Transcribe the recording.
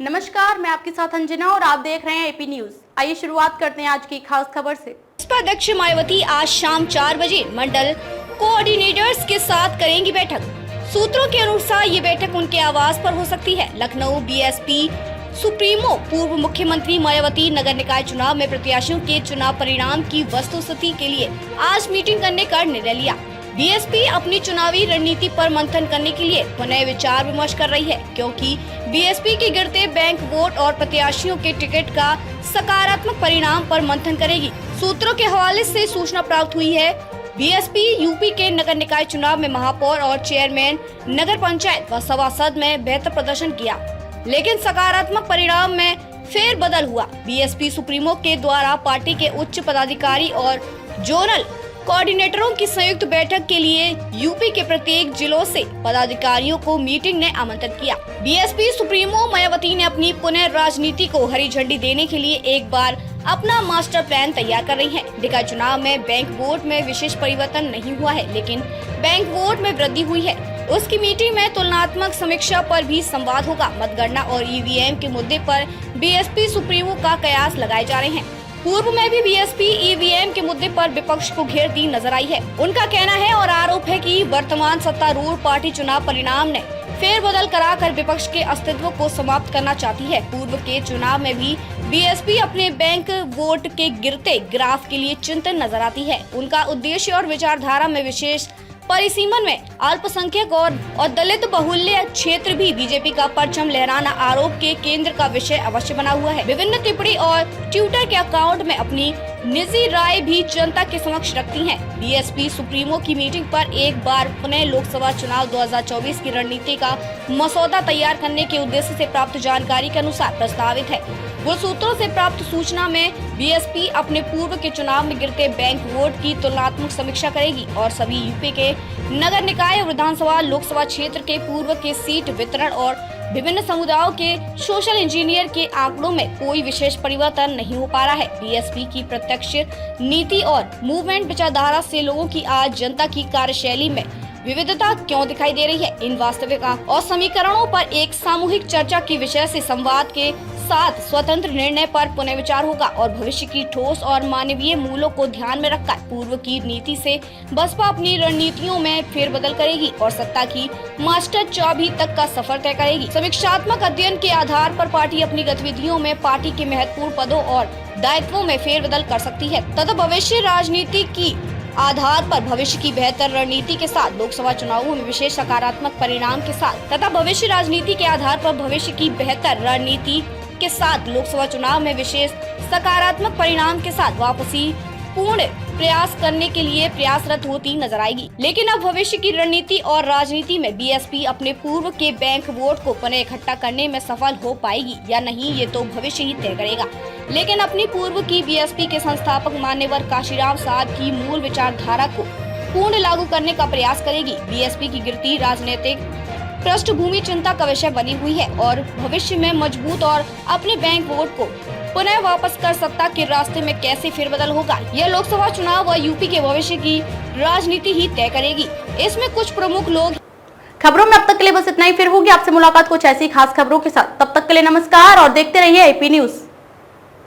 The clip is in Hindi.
नमस्कार, मैं आपके साथ अंजना और आप देख रहे हैं एपी न्यूज। आइए शुरुआत करते हैं आज की खास खबर से। बसपा अध्यक्ष मायावती आज शाम 4 बजे मंडल कोऑर्डिनेटर्स के साथ करेंगी बैठक। सूत्रों के अनुसार ये बैठक उनके आवास पर हो सकती है। लखनऊ बीएसपी सुप्रीमो पूर्व मुख्यमंत्री मायावती नगर निकाय चुनाव में प्रत्याशियों के चुनाव परिणाम की वस्तुस्थिति के लिए आज मीटिंग करने का निर्णय लिया। बीएसपी अपनी चुनावी रणनीति पर मंथन करने के लिए पुनः विचार विमर्श कर रही है, क्योंकि बीएसपी के गिरते बैंक वोट और प्रत्याशियों के टिकट का सकारात्मक परिणाम पर मंथन करेगी। सूत्रों के हवाले से सूचना प्राप्त हुई है, बीएसपी यूपी के नगर निकाय चुनाव में महापौर और चेयरमैन नगर पंचायत व सभासद में बेहतर प्रदर्शन किया, लेकिन सकारात्मक परिणाम में फेरबदल हुआ। बीएसपी सुप्रीमो के द्वारा पार्टी के उच्च पदाधिकारी और जोनल कोऑर्डिनेटरों की संयुक्त बैठक के लिए यूपी के प्रत्येक जिलों से पदाधिकारियों को मीटिंग ने आमंत्रित किया। बीएसपी सुप्रीमो मायावती ने अपनी पुनः राजनीति को हरी झंडी देने के लिए एक बार अपना मास्टर प्लान तैयार कर रही हैं। निकाय चुनाव में बैंक वोट में विशेष परिवर्तन नहीं हुआ है, लेकिन बैंक वोट में वृद्धि हुई है। उसकी मीटिंग में तुलनात्मक समीक्षा पर भी संवाद होगा। मतगणना और ईवीएम के मुद्दे पर बीएसपी सुप्रीमो का कयास लगाए जा रहे हैं। पूर्व में भी बीएसपी ईवीएम के मुद्दे पर विपक्ष को घेरती नजर आई है। उनका कहना है और आरोप है कि वर्तमान सत्तारूढ़ पार्टी चुनाव परिणाम ने फेरबदल कराकर विपक्ष के अस्तित्व को समाप्त करना चाहती है। पूर्व के चुनाव में भी बीएसपी अपने बैंक वोट के गिरते ग्राफ के लिए चिंतन नजर आती है। उनका उद्देश्य और विचारधारा में विशेष परिसीमन में अल्पसंख्यक और दलित बहुल्य क्षेत्र भी बीजेपी का परचम लहराना आरोप के केंद्र का विषय अवश्य बना हुआ है। विभिन्न टिप्पणी और ट्विटर के अकाउंट में अपनी निजी राय भी जनता के समक्ष रखती हैं। बीएसपी सुप्रीमो की मीटिंग पर एक बार पुनः लोकसभा चुनाव 2024 की रणनीति का मसौदा तैयार करने के उद्देश्य से प्राप्त जानकारी के अनुसार प्रस्तावित है। वो सूत्रों से प्राप्त सूचना में बीएसपी अपने पूर्व के चुनाव में गिरते बैंक वोट की तुलनात्मक समीक्षा करेगी और सभी यूपी के नगर निकाय और विधानसभा लोकसभा क्षेत्र के पूर्व के सीट वितरण और विभिन्न समुदायों के सोशल इंजीनियर के आंकड़ों में कोई विशेष परिवर्तन नहीं हो पा रहा है। बीएसपी की प्रत्यक्ष नीति और मूवमेंट विचारधारा से लोगों की आज जनता की कार्यशैली में विविधता क्यों दिखाई दे रही है। इन वास्तविक और समीकरणों पर एक सामूहिक चर्चा की विषय से संवाद के साथ स्वतंत्र निर्णय पर पुनः विचार होगा और भविष्य की ठोस और मानवीय मूल्यों को ध्यान में रखकर पूर्व की नीति से बसपा अपनी रणनीतियों में फेरबदल करेगी और सत्ता की मास्टर चाबी तक का सफर तय करेगी। समीक्षात्मक अध्ययन के आधार पर पार्टी अपनी गतिविधियों में पार्टी के महत्वपूर्ण पदों और दायित्वों में फेरबदल कर सकती है तथा भविष्य राजनीति की आधार पर भविष्य की बेहतर रणनीति के साथ लोकसभा चुनावों में विशेष सकारात्मक परिणाम के साथ तथा भविष्य राजनीति के आधार पर भविष्य की बेहतर रणनीति के साथ लोकसभा चुनाव में विशेष सकारात्मक परिणाम के साथ वापसी पूर्ण प्रयास करने के लिए प्रयासरत होती नजर आएगी। लेकिन अब भविष्य की रणनीति और राजनीति में बीएसपी अपने पूर्व के बैंक वोट को पुनः इकट्ठा करने में सफल हो पाएगी या नहीं, ये तो भविष्य ही तय करेगा। लेकिन अपनी पूर्व की बीएसपी के संस्थापक मान्यवर काशीराम साहब की मूल विचारधारा को पूर्ण लागू करने का प्रयास करेगी। बीएसपी की गिरती राजनीतिक पृष्ठभूमि चिंता का विषय बनी हुई है और भविष्य में मजबूत और अपने बैंक वोट को पुनः वापस कर सत्ता के रास्ते में कैसे फेरबदल होगा, यह लोकसभा चुनाव व यूपी के भविष्य की राजनीति ही तय करेगी। इसमें कुछ प्रमुख लोग। खबरों में अब तक के लिए बस इतना ही। फिर होगी आपसे मुलाकात कुछ ऐसी खास खबरों के साथ। तब तक के लिए नमस्कार और देखते रहिए एपी न्यूज।